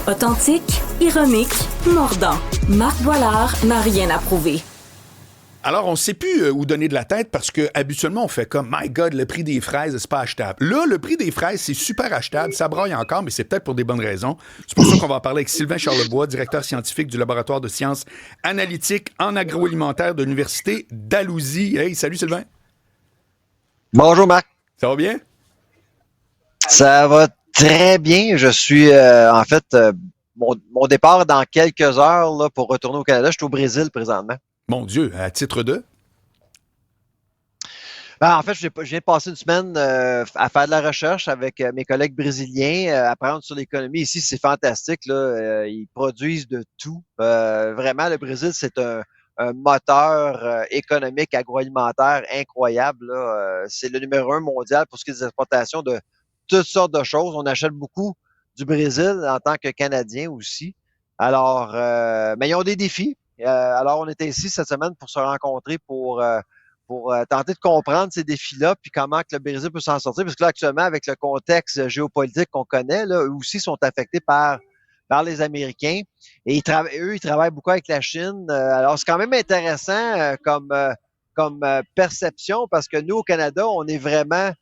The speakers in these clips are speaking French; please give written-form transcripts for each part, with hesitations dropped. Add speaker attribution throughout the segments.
Speaker 1: Authentique, ironique, mordant. Marc Boilard n'a rien à prouver.
Speaker 2: Alors, on ne sait plus où donner de la tête parce que habituellement, on fait comme « My God, le prix des fraises, c'est pas achetable ». Là, le prix des fraises, c'est super achetable. Ça braille encore, mais c'est peut-être pour des bonnes raisons. C'est pour ça qu'on va en parler avec Sylvain Charlebois, directeur scientifique du laboratoire de sciences analytiques en agroalimentaire de l'Université d'Alousie. Hey, salut Sylvain.
Speaker 3: Bonjour Marc.
Speaker 2: Ça va bien?
Speaker 3: Ça va très bien. Je suis mon départ dans quelques heures là, pour retourner au Canada. Je suis au Brésil présentement.
Speaker 2: Mon Dieu, à titre de?
Speaker 3: En fait, je viens de passer une semaine à faire de la recherche avec mes collègues brésiliens, apprendre sur l'économie. Ici, c'est fantastique. Là. Ils produisent de tout. Vraiment, le Brésil, c'est un moteur économique agroalimentaire incroyable. Là. C'est le numéro 1 mondial pour ce qui est des exportations de toutes sortes de choses. On achète beaucoup du Brésil en tant que Canadien aussi. Alors, mais ils ont des défis. Alors, on était ici cette semaine pour se rencontrer pour tenter de comprendre ces défis-là, puis comment que le Brésil peut s'en sortir. Parce que là, actuellement, avec le contexte géopolitique qu'on connaît, là, eux aussi sont affectés par les Américains. Et ils travaillent beaucoup avec la Chine. Alors, c'est quand même intéressant comme perception, parce que nous, au Canada, on est vraiment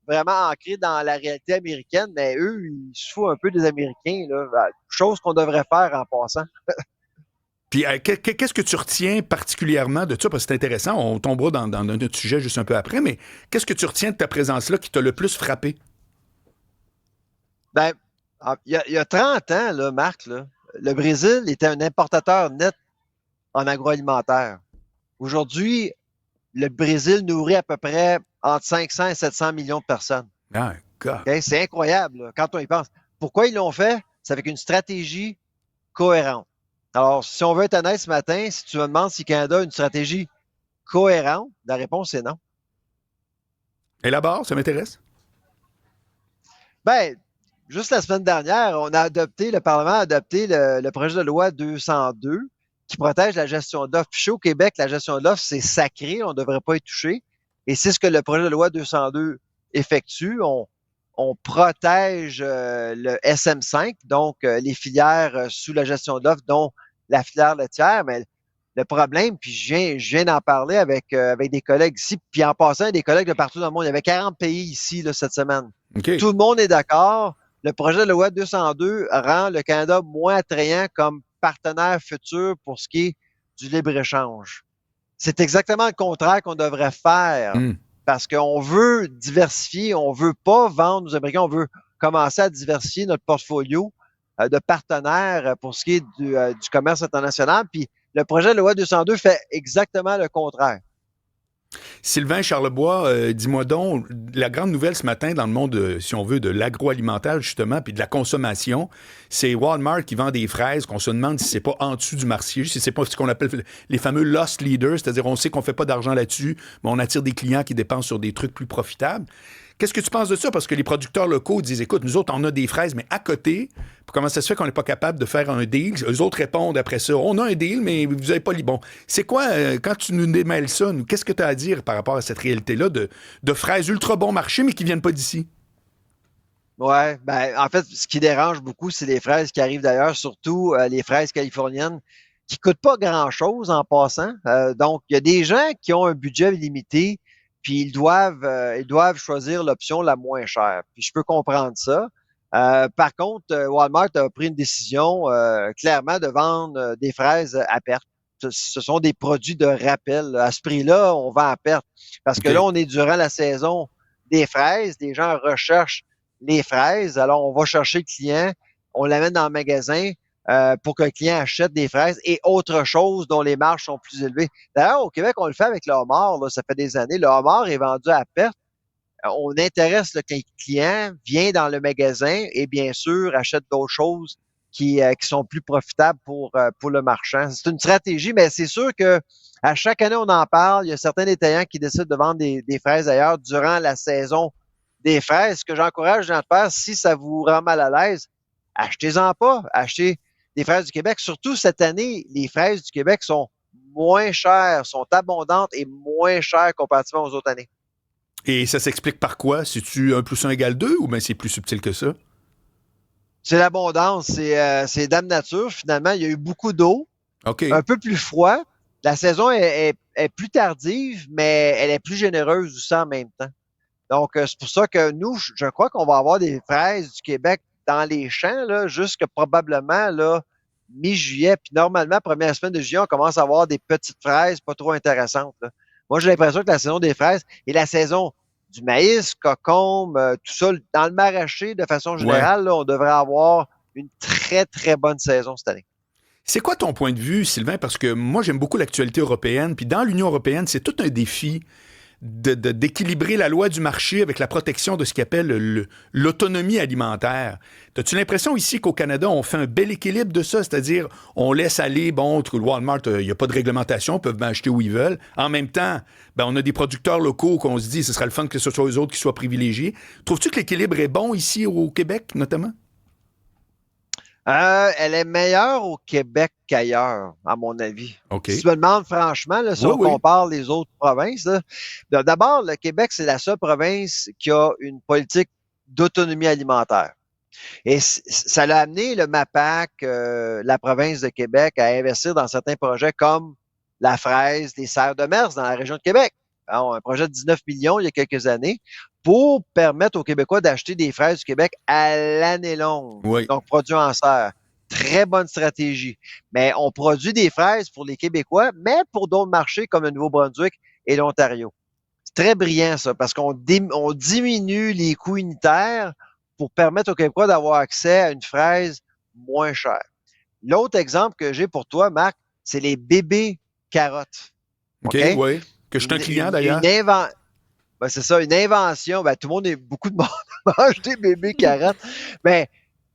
Speaker 3: ancré dans la réalité américaine, mais eux, ils se foutent un peu des Américains, là, chose qu'on devrait faire en passant.
Speaker 2: Puis, qu'est-ce que tu retiens particulièrement de ça? Parce que c'est intéressant, on tombera dans notre sujet juste un peu après, mais qu'est-ce que tu retiens de ta présence-là qui t'a le plus frappé?
Speaker 3: Ben, il y a 30 ans, là, Marc, là, le Brésil était un importateur net en agroalimentaire. Aujourd'hui, le Brésil nourrit à peu près entre 500 et 700 millions de personnes.
Speaker 2: Ah, God.
Speaker 3: Okay? C'est incroyable là, quand on y pense. Pourquoi ils l'ont fait? C'est avec une stratégie cohérente. Alors, si on veut être honnête ce matin, si tu me demandes si Canada a une stratégie cohérente, la réponse est non.
Speaker 2: Et là-bas, ça m'intéresse?
Speaker 3: Ben, juste la semaine dernière, le Parlement a adopté le projet de loi 202 qui protège la gestion d'offres. Puis chez au Québec, la gestion d'offres, c'est sacré, on ne devrait pas y toucher. Et c'est ce que le projet de loi 202 effectue. On protège le SM5, donc les filières sous la gestion d'offres, dont la filière laitière. Mais le problème, puis je viens d'en parler avec des collègues ici, puis en passant, des collègues de partout dans le monde. Il y avait 40 pays ici là, cette semaine.
Speaker 2: OK.
Speaker 3: Tout le monde est d'accord. Le projet de loi 202 rend le Canada moins attrayant comme partenaire futur pour ce qui est du libre-échange. C'est exactement le contraire qu'on devrait faire. Parce qu'on veut diversifier, on veut pas vendre aux Américains, on veut commencer à diversifier notre portfolio de partenaires pour ce qui est du commerce international. Puis le projet de loi 202 fait exactement le contraire.
Speaker 2: Sylvain Charlebois, dis-moi donc, la grande nouvelle ce matin dans le monde, si on veut, de l'agroalimentaire, justement, puis de la consommation, c'est Walmart qui vend des fraises qu'on se demande si c'est pas en dessous du marché, si c'est pas ce qu'on appelle les fameux loss leaders, c'est-à-dire on sait qu'on fait pas d'argent là-dessus, mais on attire des clients qui dépensent sur des trucs plus profitables. Qu'est-ce que tu penses de ça? Parce que les producteurs locaux disent, écoute, nous autres, on a des fraises, mais à côté, comment ça se fait qu'on n'est pas capable de faire un deal? Eux autres répondent après ça, on a un deal, mais vous n'avez pas les bons. C'est quoi, quand tu nous démêles ça, qu'est-ce que tu as à dire par rapport à cette réalité-là de fraises ultra bon marché, mais qui ne viennent pas d'ici?
Speaker 3: Ouais, ben en fait, ce qui dérange beaucoup, c'est les fraises qui arrivent d'ailleurs, surtout les fraises californiennes, qui coûtent pas grand-chose en passant. Donc, il y a des gens qui ont un budget limité, puis ils doivent choisir l'option la moins chère. Puis je peux comprendre ça. Par contre, Walmart a pris une décision clairement de vendre des fraises à perte. Ce sont des produits de rappel. À ce prix-là, on vend à perte. Parce que là, on est durant la saison des fraises. Les gens recherchent les fraises. Alors, on va chercher le client, on l'amène dans le magasin pour que le client achète des fraises et autre chose dont les marges sont plus élevées. D'ailleurs, au Québec, on le fait avec le homard. Là, ça fait des années. Le homard est vendu à perte. On intéresse le client, vient dans le magasin et bien sûr achète d'autres choses qui sont plus profitables pour le marchand. C'est une stratégie, mais c'est sûr que à chaque année, on en parle. Il y a certains détaillants qui décident de vendre des fraises ailleurs durant la saison des fraises. Ce que j'encourage les gens à faire, si ça vous rend mal à l'aise, achetez-en pas. Achetez des fraises du Québec. Surtout cette année, les fraises du Québec sont moins chères, sont abondantes et moins chères comparativement aux autres années.
Speaker 2: Et ça s'explique par quoi? C'est-tu 1 + 1 = 2 ou bien c'est plus subtil que ça?
Speaker 3: C'est l'abondance, c'est Dame Nature. Finalement, il y a eu beaucoup d'eau,
Speaker 2: OK.
Speaker 3: un peu plus froid. La saison est plus tardive, mais elle est plus généreuse aussi en même temps. Donc, c'est pour ça que nous, je crois qu'on va avoir des fraises du Québec dans les champs, là, jusque probablement là, mi-juillet. Puis normalement, première semaine de juillet, on commence à avoir des petites fraises pas trop intéressantes, là. Moi, j'ai l'impression que la saison des fraises et la saison du maïs, cocombe, tout ça, dans le maraîcher, de façon générale, là, on devrait avoir une très, très bonne saison cette année.
Speaker 2: C'est quoi ton point de vue, Sylvain? Parce que moi, j'aime beaucoup l'actualité européenne. Puis dans l'Union européenne, c'est tout un défi d'équilibrer la loi du marché avec la protection de ce qu'ils appellent l'autonomie alimentaire. As-tu l'impression ici qu'au Canada, on fait un bel équilibre de ça? C'est-à-dire, on laisse aller, bon, le Walmart, il n'y a pas de réglementation, ils peuvent bien acheter où ils veulent. En même temps, ben, on a des producteurs locaux qu'on se dit, ce sera le fun que ce soit eux autres qui soient privilégiés. Trouves-tu que l'équilibre est bon ici au Québec, notamment?
Speaker 3: Elle est meilleure au Québec qu'ailleurs, à mon avis.
Speaker 2: OK.
Speaker 3: Si tu me demandes franchement, là, si on compare les autres provinces, là, d'abord, le Québec, c'est la seule province qui a une politique d'autonomie alimentaire. Et ça l'a amené le MAPAC, la province de Québec, à investir dans certains projets comme la fraise des serres de Mers dans la région de Québec. Alors, un projet de 19 millions il y a quelques années pour permettre aux Québécois d'acheter des fraises du Québec à l'année longue.
Speaker 2: Oui.
Speaker 3: Donc, produit en serre. Très bonne stratégie. Mais on produit des fraises pour les Québécois, mais pour d'autres marchés comme le Nouveau-Brunswick et l'Ontario. C'est très brillant, ça, parce qu'on diminue les coûts unitaires pour permettre aux Québécois d'avoir accès à une fraise moins chère. L'autre exemple que j'ai pour toi, Marc, c'est les bébés carottes.
Speaker 2: OK, oui. Que je suis un client, d'ailleurs.
Speaker 3: Ben, c'est ça, une invention. Ben, tout le monde, beaucoup de monde mange des bébés carottes. Ben,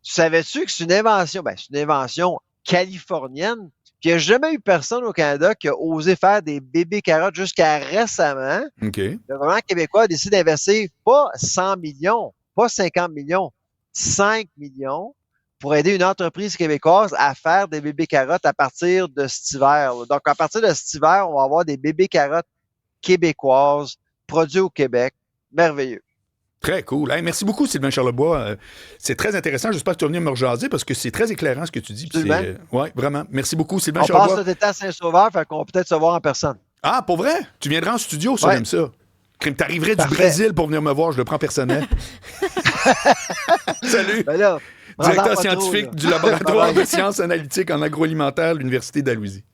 Speaker 3: savais-tu que c'est une invention? Ben, c'est une invention californienne. Puis il n'y a jamais eu personne au Canada qui a osé faire des bébés carottes jusqu'à récemment.
Speaker 2: OK.
Speaker 3: Le gouvernement québécois a décidé d'investir pas 100 millions, pas 50 millions, 5 millions pour aider une entreprise québécoise à faire des bébés carottes à partir de cet hiver. Donc, à partir de cet hiver, on va avoir des bébés carottes québécoises produits au Québec. Merveilleux.
Speaker 2: Très cool. Hey, merci beaucoup, Sylvain Charlebois. C'est très intéressant. J'espère que tu vas venir me rejaser parce que c'est très éclairant ce que tu dis. Oui, vraiment. Merci beaucoup, Sylvain Charlebois.
Speaker 3: On passe cet été à Saint-Sauveur, fait qu'on va peut-être se voir en personne.
Speaker 2: Ah, pour vrai? Tu viendras en studio, ça, j'aime ça. T'arriverais du Brésil pour venir me voir, je le prends personnel. Salut!
Speaker 3: Ben là,
Speaker 2: directeur scientifique du laboratoire de sciences analytiques en agroalimentaire de l'Université d'Alousie.